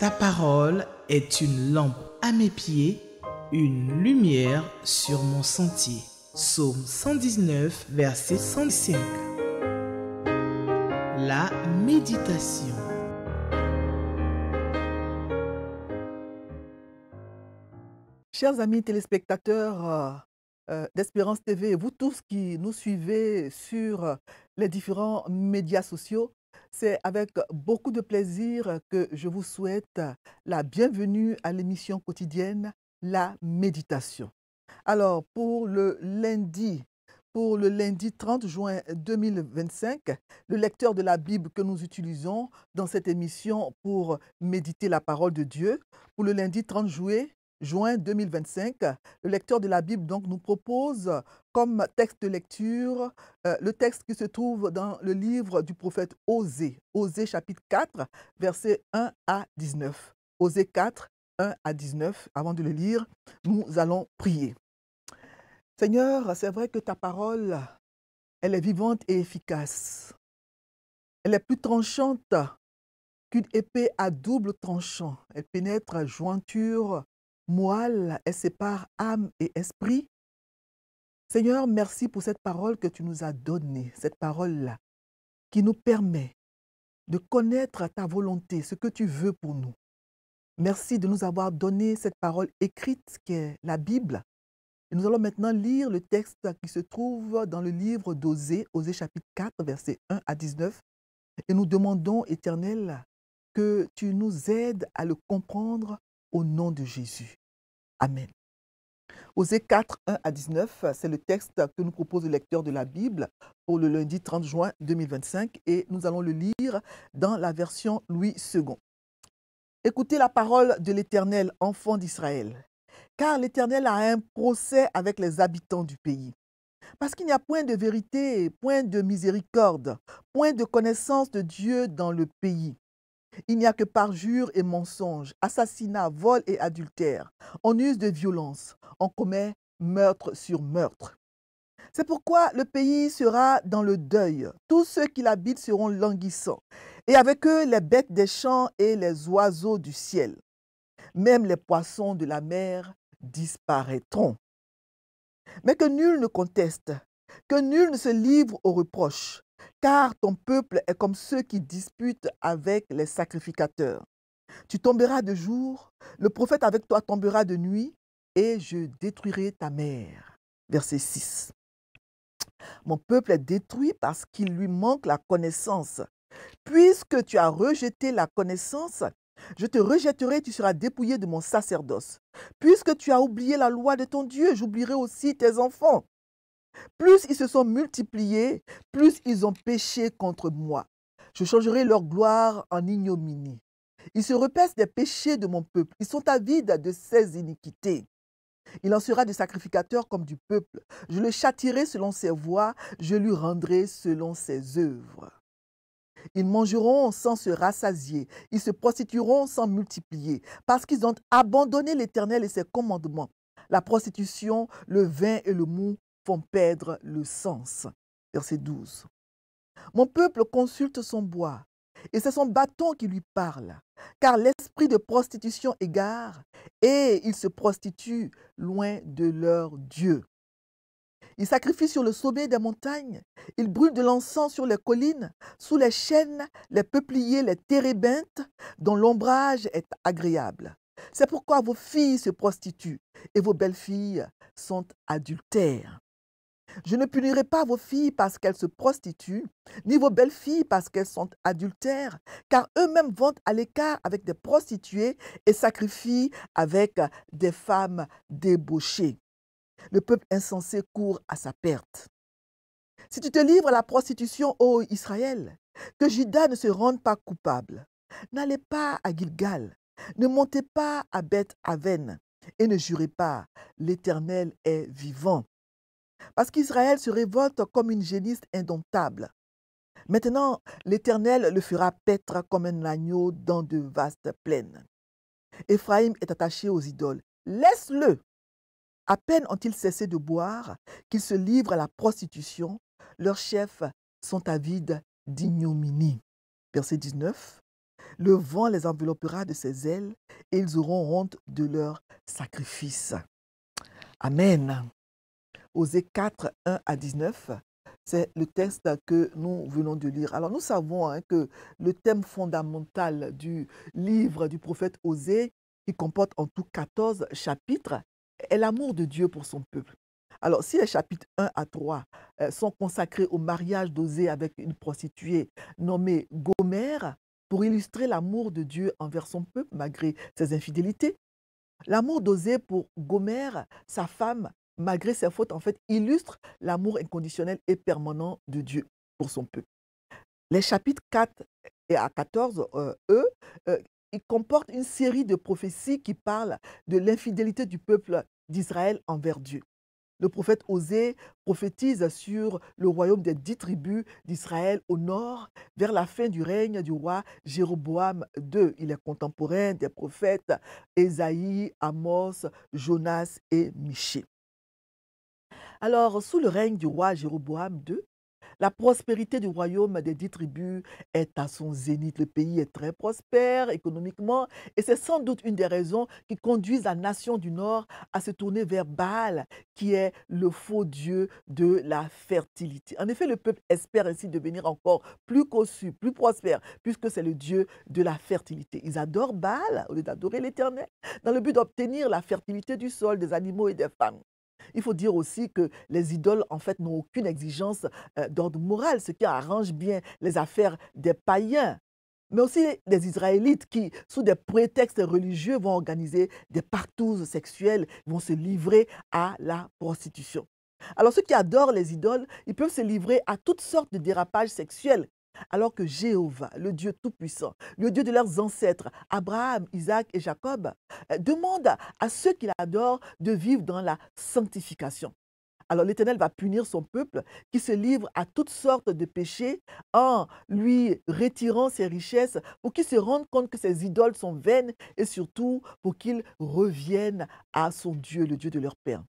Ta parole est une lampe à mes pieds, une lumière sur mon sentier. Psaume 119, verset 105. La méditation. Chers amis téléspectateurs d'Espérance TV et vous tous qui nous suivez sur les différents médias sociaux, c'est avec beaucoup de plaisir que je vous souhaite la bienvenue à l'émission quotidienne La Méditation. Alors, pour le lundi 30 juin 2025, le lecteur de la Bible que nous utilisons dans cette émission pour méditer la parole de Dieu, pour le lundi 30 juin 2025, le lecteur de la Bible donc nous propose comme texte de lecture le texte qui se trouve dans le livre du prophète Osée, Osée chapitre 4, versets 1 à 19. Osée 4, 1 à 19. Avant de le lire, nous allons prier. Seigneur, c'est vrai que ta parole, elle est vivante et efficace. Elle est plus tranchante qu'une épée à double tranchant. Elle pénètre jointure, moelle, elle sépare âme et esprit. Seigneur, merci pour cette parole que tu nous as donnée, cette parole-là, qui nous permet de connaître ta volonté, ce que tu veux pour nous. Merci de nous avoir donné cette parole écrite qui est la Bible. Et nous allons maintenant lire le texte qui se trouve dans le livre d'Osée, Osée chapitre 4, versets 1 à 19. Et nous demandons, Éternel, que tu nous aides à le comprendre au nom de Jésus. Amen. Osée 4, 1 à 19, c'est le texte que nous propose le lecteur de la Bible pour le lundi 30 juin 2025 et nous allons le lire dans la version Louis II. Écoutez la parole de l'Éternel, enfants d'Israël, car l'Éternel a un procès avec les habitants du pays. Parce qu'il n'y a point de vérité, point de miséricorde, point de connaissance de Dieu dans le pays. Il n'y a que parjure et mensonge, assassinat, vol et adultère. On use de violence, on commet meurtre sur meurtre. C'est pourquoi le pays sera dans le deuil. Tous ceux qui l'habitent seront languissants. Et avec eux, les bêtes des champs et les oiseaux du ciel. Même les poissons de la mer disparaîtront. Mais que nul ne conteste, que nul ne se livre aux reproches, car ton peuple est comme ceux qui disputent avec les sacrificateurs. Tu tomberas de jour, le prophète avec toi tombera de nuit, et je détruirai ta mère. Verset 6. Mon peuple est détruit parce qu'il lui manque la connaissance. Puisque tu as rejeté la connaissance, je te rejetterai, tu seras dépouillé de mon sacerdoce. Puisque tu as oublié la loi de ton Dieu, j'oublierai aussi tes enfants. Plus ils se sont multipliés, plus ils ont péché contre moi. Je changerai leur gloire en ignominie. Ils se repaissent des péchés de mon peuple. Ils sont avides de ses iniquités. Il en sera du sacrificateur comme du peuple. Je le châtierai selon ses voies, je lui rendrai selon ses œuvres. Ils mangeront sans se rassasier, ils se prostitueront sans multiplier, parce qu'ils ont abandonné l'Éternel et ses commandements. La prostitution, le vin et le mou font perdre le sens. Verset 12. Mon peuple consulte son bois, et c'est son bâton qui lui parle, car l'esprit de prostitution égare, et ils se prostituent loin de leur Dieu. Ils sacrifient sur le sommet des montagnes, ils brûlent de l'encens sur les collines, sous les chênes, les peupliers, les térébinthes, dont l'ombrage est agréable. C'est pourquoi vos filles se prostituent, et vos belles-filles sont adultères. Je ne punirai pas vos filles parce qu'elles se prostituent, ni vos belles-filles parce qu'elles sont adultères, car eux-mêmes vont à l'écart avec des prostituées et sacrifient avec des femmes débauchées. Le peuple insensé court à sa perte. Si tu te livres à la prostitution, ô Israël, que Juda ne se rende pas coupable. N'allez pas à Gilgal, ne montez pas à Beth-Aven et ne jurez pas, l'Éternel est vivant. Parce qu'Israël se révolte comme une génisse indomptable. Maintenant, l'Éternel le fera paître comme un agneau dans de vastes plaines. Éphraïm est attaché aux idoles. Laisse-le. À peine ont-ils cessé de boire qu'ils se livrent à la prostitution. Leurs chefs sont avides d'ignominie. Verset 19. Le vent les enveloppera de ses ailes et ils auront honte de leur sacrifice. Amen. Osée 4, 1 à 19, c'est le texte que nous venons de lire. Alors nous savons que le thème fondamental du livre du prophète Osée, qui comporte en tout 14 chapitres, est l'amour de Dieu pour son peuple. Alors si les chapitres 1 à 3 sont consacrés au mariage d'Osée avec une prostituée nommée Gomère, pour illustrer l'amour de Dieu envers son peuple malgré ses infidélités, l'amour d'Osée pour Gomère, sa femme, malgré ses fautes, en fait, illustre l'amour inconditionnel et permanent de Dieu pour son peuple. Les chapitres 4 et à 14, ils comportent une série de prophéties qui parlent de l'infidélité du peuple d'Israël envers Dieu. Le prophète Osée prophétise sur le royaume des 10 tribus d'Israël au nord, vers la fin du règne du roi Jéroboam II. Il est contemporain des prophètes Ésaïe, Amos, Jonas et Michée. Alors, sous le règne du roi Jéroboam II, la prospérité du royaume des 10 tribus est à son zénith. Le pays est très prospère économiquement et c'est sans doute une des raisons qui conduisent la nation du Nord à se tourner vers Baal, qui est le faux dieu de la fertilité. En effet, le peuple espère ainsi devenir encore plus cossu, plus prospère, puisque c'est le dieu de la fertilité. Ils adorent Baal au lieu d'adorer l'Éternel, dans le but d'obtenir la fertilité du sol, des animaux et des femmes. Il faut dire aussi que les idoles, en fait, n'ont aucune exigence d'ordre moral, ce qui arrange bien les affaires des païens. Mais aussi des Israélites qui, sous des prétextes religieux, vont organiser des partous sexuels, vont se livrer à la prostitution. Alors ceux qui adorent les idoles, ils peuvent se livrer à toutes sortes de dérapages sexuels. Alors que Jéhovah, le Dieu Tout-Puissant, le Dieu de leurs ancêtres, Abraham, Isaac et Jacob, demande à ceux qui l'adorent de vivre dans la sanctification. Alors l'Éternel va punir son peuple qui se livre à toutes sortes de péchés en lui retirant ses richesses pour qu'il se rende compte que ses idoles sont vaines et surtout pour qu'il revienne à son Dieu, le Dieu de leur père.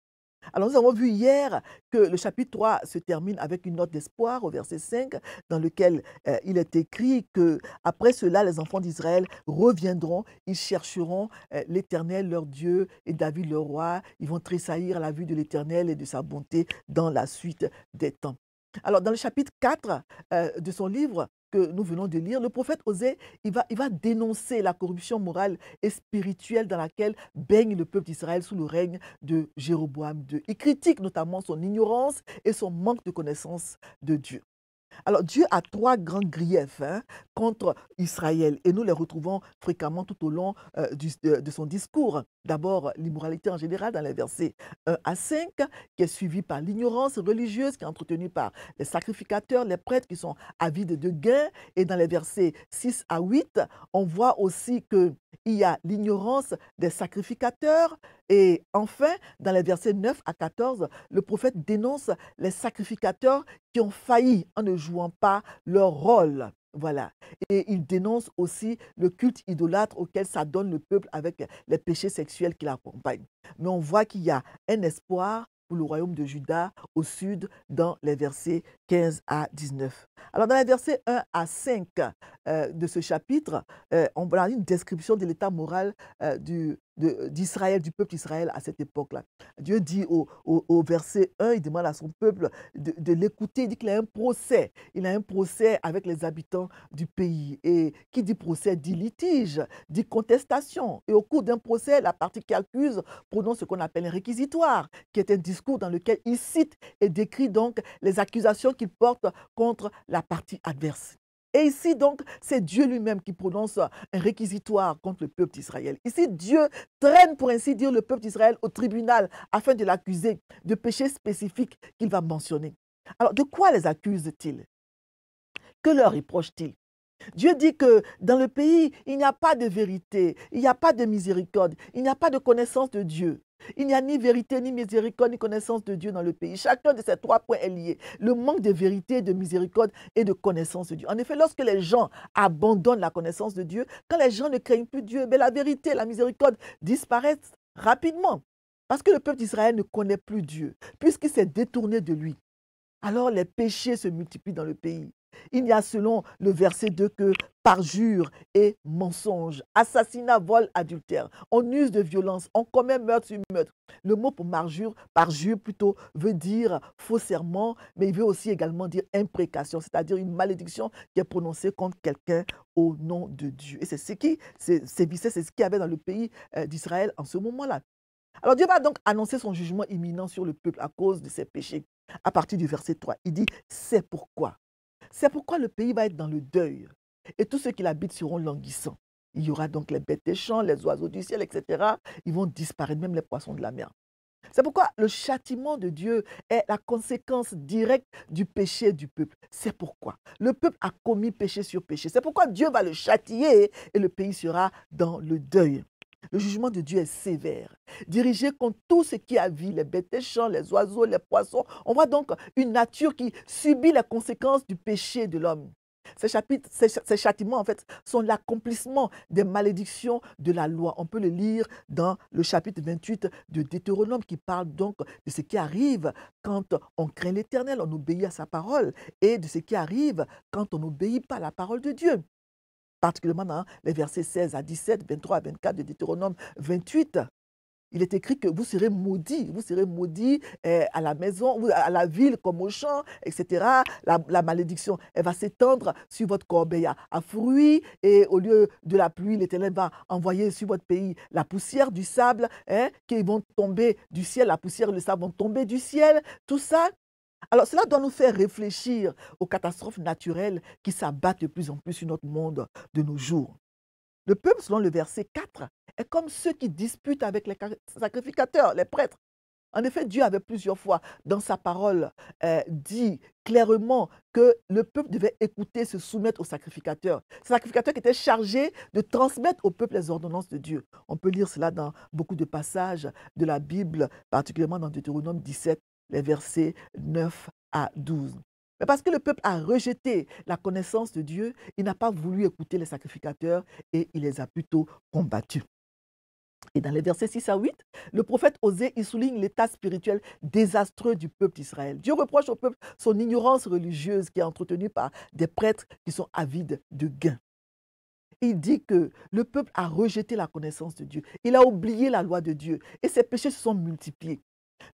Alors nous avons vu hier que le chapitre 3 se termine avec une note d'espoir au verset 5 dans lequel il est écrit que après cela les enfants d'Israël reviendront, ils chercheront l'Éternel leur Dieu et David leur roi, ils vont tressaillir à la vue de l'Éternel et de sa bonté dans la suite des temps. Alors dans le chapitre 4 de son livre que nous venons de lire, le prophète Osée, il va dénoncer la corruption morale et spirituelle dans laquelle baigne le peuple d'Israël sous le règne de Jéroboam II. Il critique notamment son ignorance et son manque de connaissance de Dieu. Alors Dieu a 3 grands griefs contre Israël et nous les retrouvons fréquemment tout au long de son discours. D'abord, l'immoralité en général dans les versets 1 à 5, qui est suivie par l'ignorance religieuse qui est entretenue par les sacrificateurs, les prêtres qui sont avides de gains. Et dans les versets 6 à 8, on voit aussi qu'il y a l'ignorance des sacrificateurs. Et enfin, dans les versets 9 à 14, le prophète dénonce les sacrificateurs qui ont failli en ne jouant pas leur rôle. Voilà. Et il dénonce aussi le culte idolâtre auquel s'adonne le peuple avec les péchés sexuels qui l'accompagnent. Mais on voit qu'il y a un espoir pour le royaume de Juda au sud dans les versets 15 à 19. Alors dans les versets 1 à 5 de ce chapitre, on a une description de l'état moral d'Israël, du peuple d'Israël à cette époque-là. Dieu dit au verset 1, il demande à son peuple de l'écouter, il dit qu'il a un procès. Il a un procès avec les habitants du pays. Et qui dit procès dit litige, dit contestation. Et au cours d'un procès, la partie qui accuse prononce ce qu'on appelle un réquisitoire, qui est un discours dans lequel il cite et décrit donc les accusations qu'il porte contre la partie adverse. Et ici, donc, c'est Dieu lui-même qui prononce un réquisitoire contre le peuple d'Israël. Ici, Dieu traîne, pour ainsi dire, le peuple d'Israël au tribunal afin de l'accuser de péchés spécifiques qu'il va mentionner. Alors, de quoi les accuse-t-il? Que leur reproche-t-il? Dieu dit que dans le pays, il n'y a pas de vérité, il n'y a pas de miséricorde, il n'y a pas de connaissance de Dieu. Il n'y a ni vérité, ni miséricorde, ni connaissance de Dieu dans le pays. Chacun de ces 3 points est lié. Le manque de vérité, de miséricorde et de connaissance de Dieu. En effet, lorsque les gens abandonnent la connaissance de Dieu, quand les gens ne craignent plus Dieu, la vérité, la miséricorde disparaissent rapidement. Parce que le peuple d'Israël ne connaît plus Dieu, puisqu'il s'est détourné de lui. alors les péchés se multiplient dans le pays. Il y a selon le verset 2 que parjure et mensonge, assassinat, vol, adultère. On use de violence, on commet meurtre sur meurtre. Le mot pour parjure plutôt, veut dire faux serment, mais il veut aussi également dire imprécation, c'est-à-dire une malédiction qui est prononcée contre quelqu'un au nom de Dieu. Et c'est ce qui sévissait, c'est ce qu'il y avait dans le pays d'Israël en ce moment-là. Alors Dieu va donc annoncer son jugement imminent sur le peuple à cause de ses péchés. À partir du verset 3, il dit, c'est pourquoi. C'est pourquoi le pays va être dans le deuil. Et tous ceux qui l'habitent seront languissants. Il y aura donc les bêtes des champs, les oiseaux du ciel, etc. Ils vont disparaître, même les poissons de la mer. C'est pourquoi le châtiment de Dieu est la conséquence directe du péché du peuple. C'est pourquoi le peuple a commis péché sur péché. C'est pourquoi Dieu va le châtier et le pays sera dans le deuil. Le jugement de Dieu est sévère, dirigé contre tout ce qui a vie, les bêtes des champs, les oiseaux, les poissons. On voit donc une nature qui subit les conséquences du péché de l'homme. Ces châtiments, en fait, sont l'accomplissement des malédictions de la loi. On peut le lire dans le chapitre 28 de Deutéronome qui parle donc de ce qui arrive quand on craint l'Éternel, on obéit à sa parole, et de ce qui arrive quand on n'obéit pas à la parole de Dieu. Particulièrement dans les versets 16 à 17, 23 à 24 de Deutéronome 28. Il est écrit que vous serez maudits à la maison, à la ville comme au champ, etc. La malédiction, elle va s'étendre sur votre corbeille à fruits et au lieu de la pluie, l'Éternel va envoyer sur votre pays la poussière du sable qui vont tomber du ciel, la poussière et le sable vont tomber du ciel, tout ça. Alors cela doit nous faire réfléchir aux catastrophes naturelles qui s'abattent de plus en plus sur notre monde de nos jours. Le peuple, selon le verset 4, est comme ceux qui disputent avec les sacrificateurs, les prêtres. En effet, Dieu avait plusieurs fois, dans sa parole, dit clairement que le peuple devait écouter, se soumettre aux sacrificateurs. Ces sacrificateurs qui étaient chargés de transmettre au peuple les ordonnances de Dieu. On peut lire cela dans beaucoup de passages de la Bible, particulièrement dans Deutéronome 17, les versets 9 à 12. Mais parce que le peuple a rejeté la connaissance de Dieu, il n'a pas voulu écouter les sacrificateurs et il les a plutôt combattus. Et dans les versets 6 à 8, le prophète Osée, il souligne l'état spirituel désastreux du peuple d'Israël. Dieu reproche au peuple son ignorance religieuse qui est entretenue par des prêtres qui sont avides de gain. Il dit que le peuple a rejeté la connaissance de Dieu. Il a oublié la loi de Dieu et ses péchés se sont multipliés.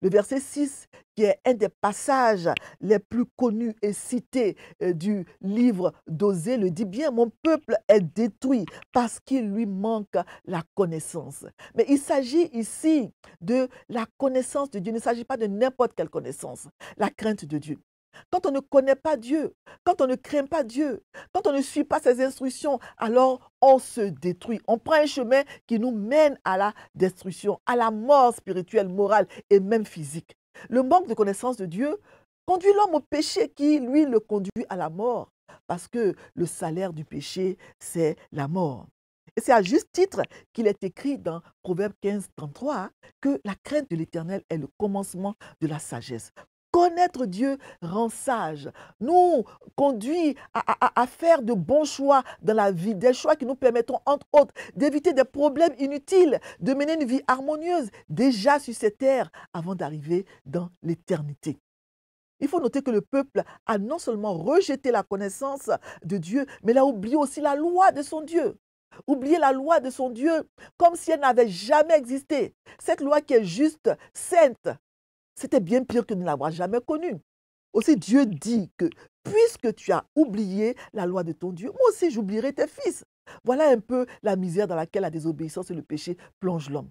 Le verset 6, qui est un des passages les plus connus et cités du livre d'Osée, le dit bien, mon peuple est détruit parce qu'il lui manque la connaissance. Mais il s'agit ici de la connaissance de Dieu. Il ne s'agit pas de n'importe quelle connaissance, la crainte de Dieu. Quand on ne connaît pas Dieu, quand on ne craint pas Dieu, quand on ne suit pas ses instructions, alors on se détruit. On prend un chemin qui nous mène à la destruction, à la mort spirituelle, morale et même physique. Le manque de connaissance de Dieu conduit l'homme au péché qui, lui, le conduit à la mort. Parce que le salaire du péché, c'est la mort. Et c'est à juste titre qu'il est écrit dans Proverbe 15, 33 que la crainte de l'Éternel est le commencement de la sagesse. Connaître Dieu rend sage, nous conduit à faire de bons choix dans la vie, des choix qui nous permettront, entre autres, d'éviter des problèmes inutiles, de mener une vie harmonieuse déjà sur cette terre avant d'arriver dans l'éternité. Il faut noter que le peuple a non seulement rejeté la connaissance de Dieu, mais il a oublié aussi la loi de son Dieu. Oublier la loi de son Dieu comme si elle n'avait jamais existé. Cette loi qui est juste, sainte, c'était bien pire que de ne l'avoir jamais connue. Aussi, Dieu dit que puisque tu as oublié la loi de ton Dieu, moi aussi j'oublierai tes fils. Voilà un peu la misère dans laquelle la désobéissance et le péché plongent l'homme.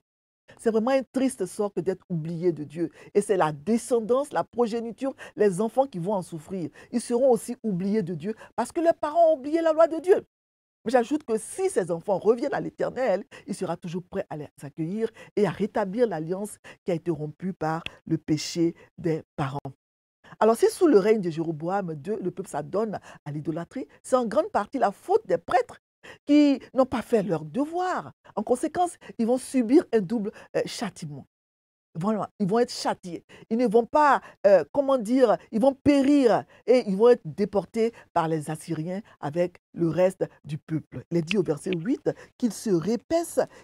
C'est vraiment un triste sort que d'être oublié de Dieu. Et c'est la descendance, la progéniture, les enfants qui vont en souffrir. Ils seront aussi oubliés de Dieu parce que leurs parents ont oublié la loi de Dieu. Mais j'ajoute que si ces enfants reviennent à l'Éternel, il sera toujours prêt à les accueillir et à rétablir l'alliance qui a été rompue par le péché des parents. Alors si sous le règne de Jéroboam II, le peuple s'adonne à l'idolâtrie, c'est en grande partie la faute des prêtres qui n'ont pas fait leur devoir. En conséquence, ils vont subir un double châtiment. Voilà, ils vont être châtiés. Ils ne vont pas, comment dire, ils vont périr et ils vont être déportés par les Assyriens avec le reste du peuple. Il est dit au verset 8 qu'ils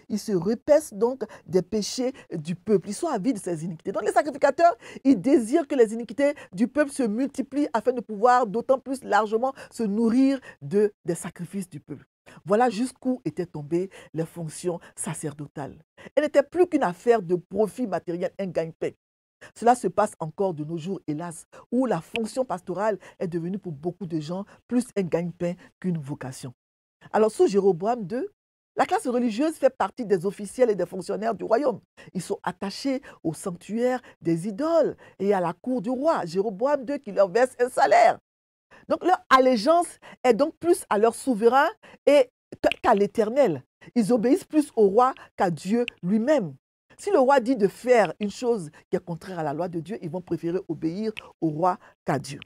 ils se repaissent donc des péchés du peuple. Ils sont avides de ces iniquités. Donc les sacrificateurs, ils désirent que les iniquités du peuple se multiplient afin de pouvoir d'autant plus largement se nourrir des sacrifices du peuple. Voilà jusqu'où étaient tombées les fonctions sacerdotales. Elle n'était plus qu'une affaire de profit matériel, un gagne-pain. Cela se passe encore de nos jours, hélas, où la fonction pastorale est devenue pour beaucoup de gens plus un gagne-pain qu'une vocation. Alors, sous Jéroboam II, la classe religieuse fait partie des officiels et des fonctionnaires du royaume. Ils sont attachés au sanctuaire des idoles et à la cour du roi, Jéroboam II, qui leur verse un salaire. Donc, leur allégeance est donc plus à leur souverain et qu'à l'Éternel. Ils obéissent plus au roi qu'à Dieu lui-même. Si le roi dit de faire une chose qui est contraire à la loi de Dieu, ils vont préférer obéir au roi qu'à Dieu.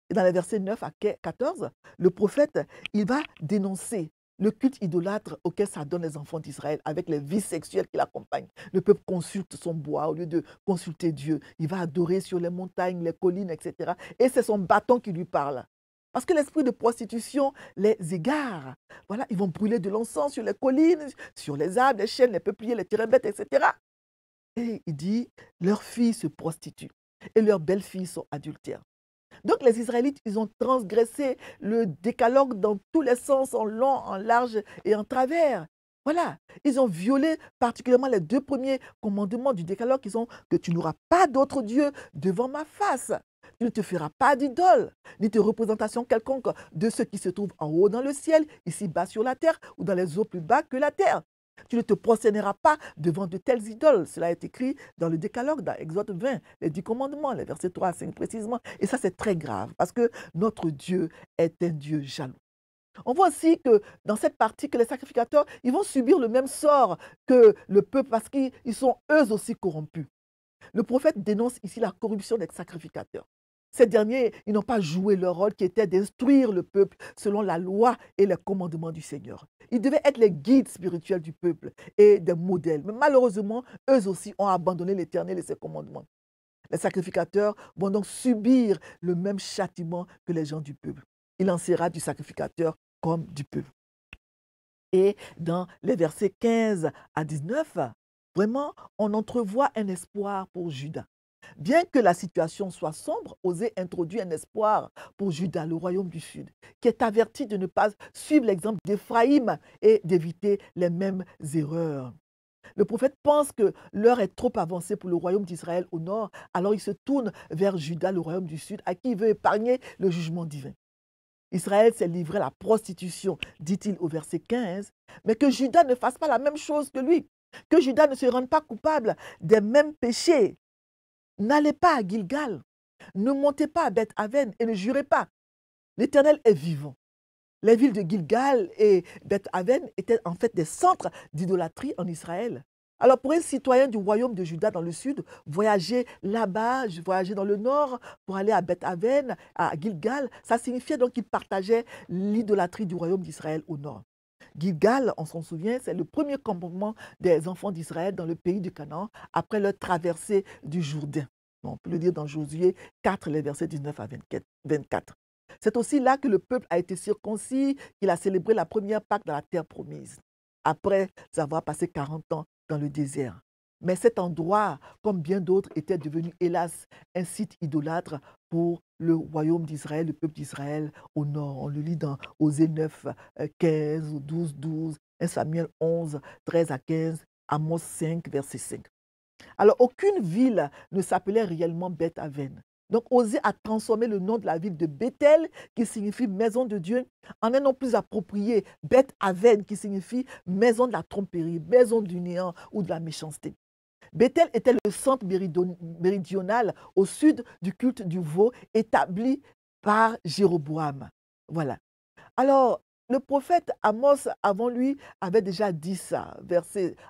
Et dans les versets 9 à 14, le prophète, il va dénoncer le culte idolâtre auquel s'adonnent les enfants d'Israël avec les vices sexuels qui l'accompagnent. Le peuple consulte son bois au lieu de consulter Dieu. Il va adorer sur les montagnes, les collines, etc. Et c'est son bâton qui lui parle. Parce que l'esprit de prostitution les égare. Voilà, ils vont brûler de l'encens sur les collines, sur les arbres, les chênes, les peupliers, les térébètes, etc. Et il dit, leurs filles se prostituent et leurs belles-filles sont adultères. Donc les Israélites, ils ont transgressé le décalogue dans tous les sens, en long, en large et en travers. Voilà, ils ont violé particulièrement les 2 premiers commandements du décalogue qui sont que tu n'auras pas d'autre Dieu devant ma face. Tu ne te feras pas d'idole, ni de représentation quelconque de ce qui se trouve en haut dans le ciel, ici bas sur la terre, ou dans les eaux plus bas que la terre. Tu ne te prosterneras pas devant de telles idoles. Cela est écrit dans le Décalogue, dans Exode 20, les 10 commandements, les versets 3 à 5 précisément. Et ça, c'est très grave parce que notre Dieu est un Dieu jaloux. On voit aussi que dans cette partie, que les sacrificateurs, ils vont subir le même sort que le peuple parce qu'ils sont eux aussi corrompus. Le prophète dénonce ici la corruption des sacrificateurs. Ces derniers, ils n'ont pas joué leur rôle qui était d'instruire le peuple selon la loi et les commandements du Seigneur. Ils devaient être les guides spirituels du peuple et des modèles. Mais malheureusement, eux aussi ont abandonné l'Éternel et ses commandements. Les sacrificateurs vont donc subir le même châtiment que les gens du peuple. Il en sera du sacrificateur comme du peuple. Et dans les versets 15 à 19, vraiment, on entrevoit un espoir pour Juda. Bien que la situation soit sombre, Osée introduit un espoir pour Juda, le royaume du Sud, qui est averti de ne pas suivre l'exemple d'Éphraïm et d'éviter les mêmes erreurs. Le prophète pense que l'heure est trop avancée pour le royaume d'Israël au nord, alors il se tourne vers Juda, le royaume du Sud, à qui il veut épargner le jugement divin. Israël s'est livré à la prostitution, dit-il au verset 15, mais que Juda ne fasse pas la même chose que lui, que Juda ne se rende pas coupable des mêmes péchés. N'allez pas à Gilgal, ne montez pas à Beth-Aven et ne jurez pas. L'Éternel est vivant. Les villes de Gilgal et Beth-Aven étaient en fait des centres d'idolâtrie en Israël. Alors pour un citoyen du royaume de Juda dans le sud, voyager là-bas, voyager dans le nord pour aller à Beth-Aven, à Gilgal, ça signifiait donc qu'il partageait l'idolâtrie du royaume d'Israël au nord. Gilgal, on s'en souvient, c'est le premier campement des enfants d'Israël dans le pays du Canaan après leur traversée du Jourdain. On peut le dire dans Josué 4, les versets 19 à 24. C'est aussi là que le peuple a été circoncis, qu'il a célébré la première Pâque dans la terre promise, après avoir passé 40 ans dans le désert. Mais cet endroit, comme bien d'autres, était devenu, hélas, un site idolâtre pour le royaume d'Israël, le peuple d'Israël au nord. On le lit dans Osée 9, 15, 12, 12, 1 Samuel 11, 13 à 15, Amos 5, verset 5. Alors, aucune ville ne s'appelait réellement Beth-Aven. Donc, Osée a transformé le nom de la ville de Bethel, qui signifie maison de Dieu, en un nom plus approprié, Beth-Aven, qui signifie maison de la tromperie, maison du néant ou de la méchanceté. Bethel était le centre méridional au sud du culte du veau établi par Jéroboam. Voilà. Alors, le prophète Amos, avant lui, avait déjà dit ça.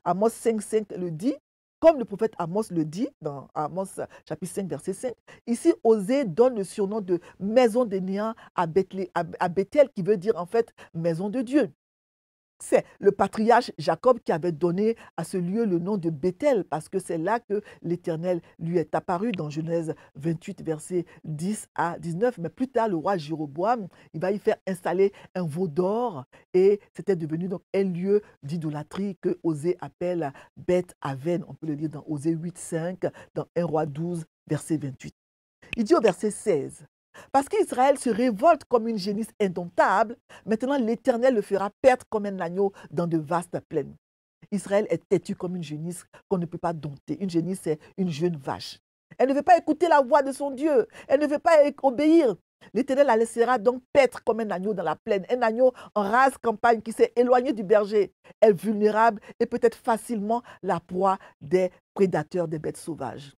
Amos 5, 5 le dit. Comme le prophète Amos le dit dans Amos chapitre 5, verset 5, ici Osée donne le surnom de maison des néants à Bethel, qui veut dire en fait maison de Dieu. C'est le patriarche Jacob qui avait donné à ce lieu le nom de Bethel, parce que c'est là que l'Éternel lui est apparu dans Genèse 28, versets 10 à 19. Mais plus tard, le roi Jéroboam, il va y faire installer un veau d'or et c'était devenu donc un lieu d'idolâtrie que Osée appelle Beth Aven. On peut le lire dans Osée 8, 5, dans 1 roi 12, verset 28. Il dit au verset 16, parce qu'Israël se révolte comme une génisse indomptable, maintenant l'Éternel le fera perdre comme un agneau dans de vastes plaines. Israël est têtu comme une génisse qu'on ne peut pas dompter. Une génisse, c'est une jeune vache. Elle ne veut pas écouter la voix de son Dieu. Elle ne veut pas obéir. L'Éternel la laissera donc paître comme un agneau dans la plaine, un agneau en rase campagne qui s'est éloigné du berger. Elle est vulnérable et peut être facilement la proie des prédateurs des bêtes sauvages.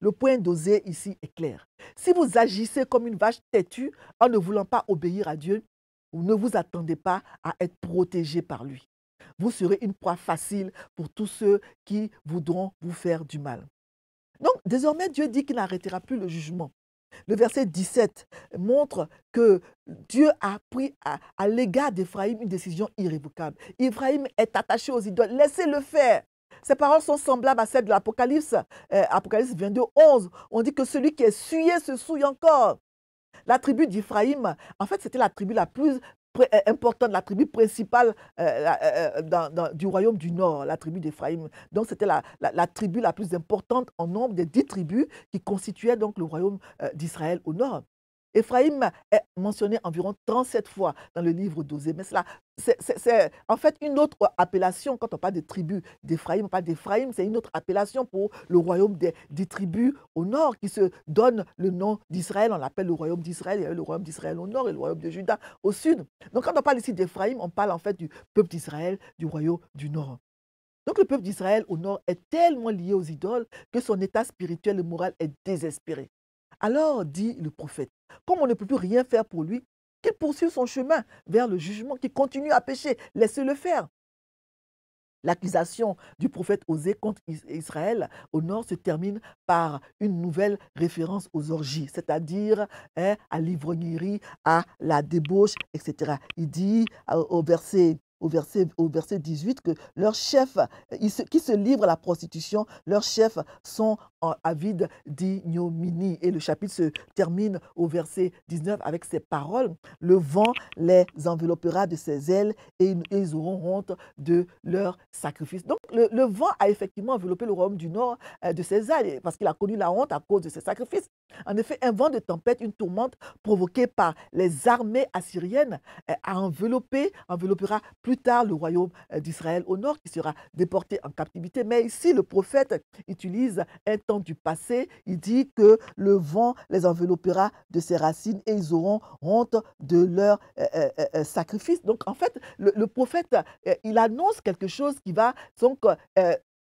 Le point d'Osée ici est clair. Si vous agissez comme une vache têtue en ne voulant pas obéir à Dieu, vous ne vous attendez pas à être protégé par lui. Vous serez une proie facile pour tous ceux qui voudront vous faire du mal. Donc, désormais, Dieu dit qu'il n'arrêtera plus le jugement. Le verset 17 montre que Dieu a pris à l'égard d'Éphraïm une décision irrévocable. Éphraïm est attaché aux idoles. Laissez-le faire. Ces paroles sont semblables à celles de l'Apocalypse. Apocalypse 22, 11. On dit que celui qui est souillé se souille encore. La tribu d'Éphraïm, en fait, c'était la tribu la plus importante, la tribu principale du royaume du Nord, la tribu d'Éphraïm. Donc, c'était la tribu la plus importante en nombre des 10 tribus qui constituaient donc le royaume d'Israël au Nord. Éphraïm est mentionné environ 37 fois dans le livre d'Osée, mais c'est en fait une autre appellation. Quand on parle de tribus d'Éphraïm, on parle d'Éphraïm, c'est une autre appellation pour le royaume des tribus au nord qui se donne le nom d'Israël. On l'appelle le royaume d'Israël. Il y a le royaume d'Israël au nord et le royaume de Juda au sud. Donc quand on parle ici d'Éphraïm, on parle en fait du peuple d'Israël, du royaume du nord. Donc le peuple d'Israël au nord est tellement lié aux idoles que son état spirituel et moral est désespéré. Alors, dit le prophète, comme on ne peut plus rien faire pour lui, qu'il poursuive son chemin vers le jugement, qu'il continue à pécher, laissez-le faire. L'accusation du prophète Osée contre Israël au nord se termine par une nouvelle référence aux orgies, c'est-à-dire à l'ivrognerie, à la débauche, etc. Il dit au verset 18 que leurs chefs, qui se livrent à la prostitution, leurs chefs sont avides d'ignominie. Et le chapitre se termine au verset 19 avec ces paroles. Le vent les enveloppera de ses ailes et ils auront honte de leur sacrifice. Donc le vent a effectivement enveloppé le royaume du Nord de ses ailes parce qu'il a connu la honte à cause de ses sacrifices. En effet, un vent de tempête, une tourmente provoquée par les armées assyriennes enveloppera plus tard le royaume d'Israël au nord qui sera déporté en captivité. Mais ici, le prophète utilise un temps du passé. Il dit que le vent les enveloppera de ses racines et ils auront honte de leur sacrifice. Donc, en fait, le prophète, il annonce quelque chose qui va donc,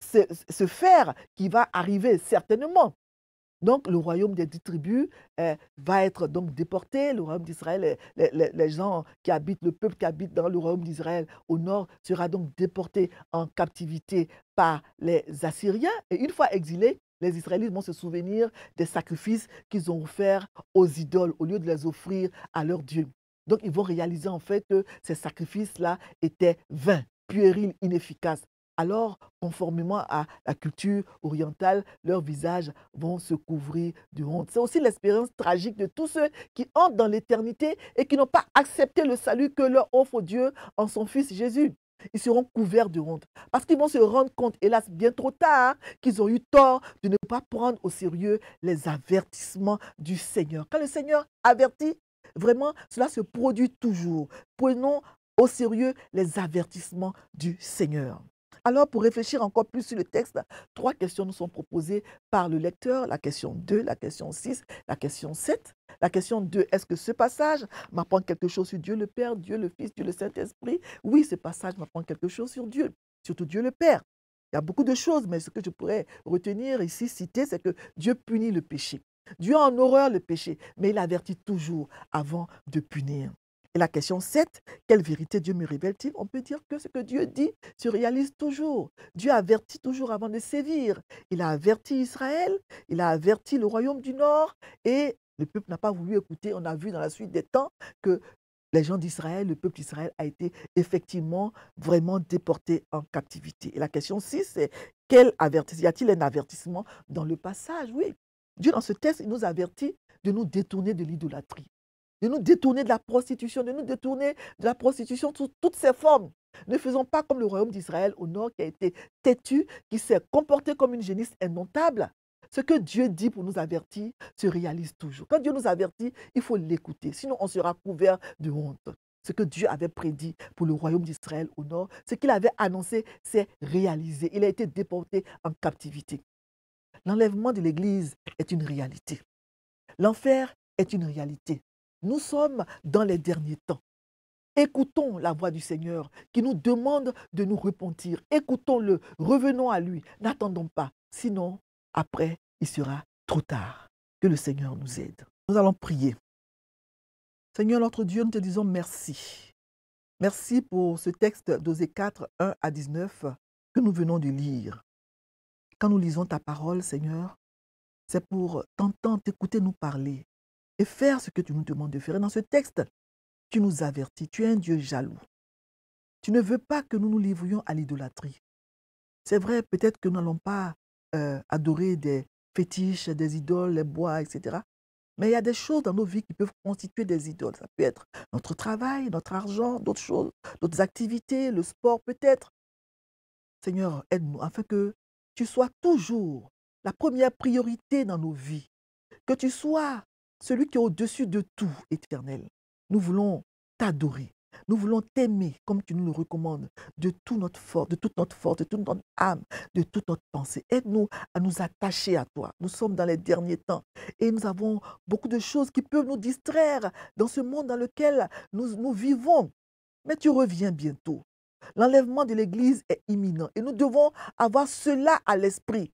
se faire, qui va arriver certainement. Donc, le royaume des 10 tribus va être donc déporté. Le royaume d'Israël, les gens qui habitent, le peuple qui habite dans le royaume d'Israël au nord sera donc déporté en captivité par les Assyriens. Et une fois exilés, les Israélites vont se souvenir des sacrifices qu'ils ont offerts aux idoles au lieu de les offrir à leurs dieux. Donc, ils vont réaliser en fait que ces sacrifices-là étaient vains, puérils, inefficaces. Alors, conformément à la culture orientale, leurs visages vont se couvrir de honte. C'est aussi l'expérience tragique de tous ceux qui entrent dans l'éternité et qui n'ont pas accepté le salut que leur offre Dieu en son Fils Jésus. Ils seront couverts de honte parce qu'ils vont se rendre compte, hélas, bien trop tard, qu'ils ont eu tort de ne pas prendre au sérieux les avertissements du Seigneur. Quand le Seigneur avertit, vraiment, cela se produit toujours. Prenons au sérieux les avertissements du Seigneur. Alors, pour réfléchir encore plus sur le texte, 3 questions nous sont proposées par le lecteur. La question 2, la question 6, la question 7. La question 2, est-ce que ce passage m'apprend quelque chose sur Dieu le Père, Dieu le Fils, Dieu le Saint-Esprit? Oui, ce passage m'apprend quelque chose sur Dieu, surtout Dieu le Père. Il y a beaucoup de choses, mais ce que je pourrais retenir ici, citer, c'est que Dieu punit le péché. Dieu a en horreur le péché, mais il avertit toujours avant de punir. Et la question 7, quelle vérité Dieu me révèle-t-il? On peut dire que ce que Dieu dit se réalise toujours. Dieu avertit toujours avant de sévir. Il a averti Israël, il a averti le royaume du Nord et le peuple n'a pas voulu écouter. On a vu dans la suite des temps que les gens d'Israël, le peuple d'Israël a été effectivement vraiment déporté en captivité. Et la question 6, c'est quel avertissement? Y a-t-il un avertissement dans le passage? Oui. Dieu, dans ce texte, il nous avertit de nous détourner de l'idolâtrie, de nous détourner de la prostitution, de nous détourner de la prostitution sous toutes ses formes. Ne faisons pas comme le royaume d'Israël au nord qui a été têtu, qui s'est comporté comme une génisse indomptable. Ce que Dieu dit pour nous avertir se réalise toujours. Quand Dieu nous avertit, il faut l'écouter, sinon on sera couvert de honte. Ce que Dieu avait prédit pour le royaume d'Israël au nord, ce qu'il avait annoncé s'est réalisé. Il a été déporté en captivité. L'enlèvement de l'Église est une réalité. L'enfer est une réalité. Nous sommes dans les derniers temps. Écoutons la voix du Seigneur qui nous demande de nous repentir. Écoutons-le, revenons à lui, n'attendons pas. Sinon, après, il sera trop tard. Que le Seigneur nous aide. Nous allons prier. Seigneur notre Dieu, nous te disons merci. Merci pour ce texte d'Osée 4, 1 à 19 que nous venons de lire. Quand nous lisons ta parole, Seigneur, c'est pour t'entendre, t'écouter nous parler et faire ce que tu nous demandes de faire. Et dans ce texte, tu nous avertis, tu es un Dieu jaloux. Tu ne veux pas que nous nous livrions à l'idolâtrie. C'est vrai, peut-être que nous n'allons pas adorer des fétiches, des idoles, les bois, etc. Mais il y a des choses dans nos vies qui peuvent constituer des idoles. Ça peut être notre travail, notre argent, d'autres choses, d'autres activités, le sport peut-être. Seigneur, aide-nous afin que tu sois toujours la première priorité dans nos vies. Que tu sois celui qui est au-dessus de tout, Éternel. Nous voulons t'adorer. Nous voulons t'aimer comme tu nous le recommandes, de toute notre force, de toute notre âme, de toute notre pensée. Aide-nous à nous attacher à toi. Nous sommes dans les derniers temps et nous avons beaucoup de choses qui peuvent nous distraire dans ce monde dans lequel nous vivons. Mais tu reviens bientôt. L'enlèvement de l'Église est imminent et nous devons avoir cela à l'esprit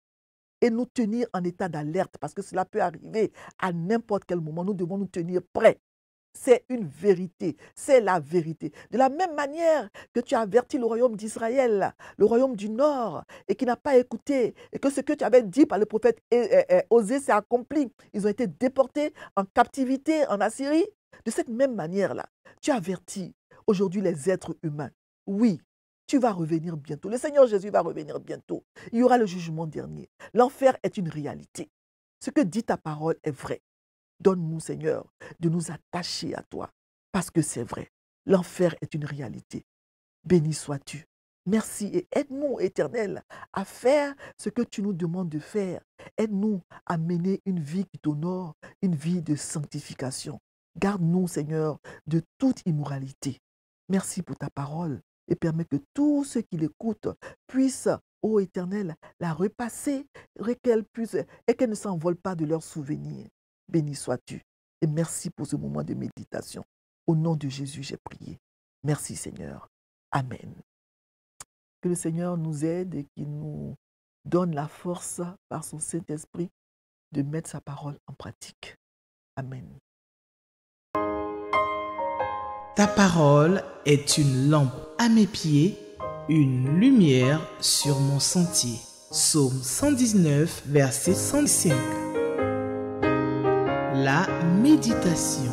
et nous tenir en état d'alerte parce que cela peut arriver à n'importe quel moment. Nous devons nous tenir prêts. C'est une vérité, c'est la vérité. De la même manière que tu as averti le royaume d'Israël, le royaume du Nord, et qui n'a pas écouté, et que ce que tu avais dit par le prophète Osée s'est accompli. Ils ont été déportés en captivité en Assyrie. De cette même manière-là, tu avertis aujourd'hui les êtres humains. Oui, tu vas revenir bientôt. Le Seigneur Jésus va revenir bientôt. Il y aura le jugement dernier. L'enfer est une réalité. Ce que dit ta parole est vrai. Donne-nous, Seigneur, de nous attacher à toi, parce que c'est vrai. L'enfer est une réalité. Béni sois-tu. Merci et aide-nous, Éternel, à faire ce que tu nous demandes de faire. Aide-nous à mener une vie qui t'honore, une vie de sanctification. Garde-nous, Seigneur, de toute immoralité. Merci pour ta parole et permets que tous ceux qui l'écoutent puissent, ô Éternel, la repasser et qu'elle ne s'envole pas de leurs souvenirs. Béni sois-tu et merci pour ce moment de méditation. Au nom de Jésus, j'ai prié. Merci Seigneur. Amen. Que le Seigneur nous aide et qu'il nous donne la force par son Saint-Esprit de mettre sa parole en pratique. Amen. Ta parole est une lampe à mes pieds, une lumière sur mon sentier. Psaume 119, verset 105. La méditation.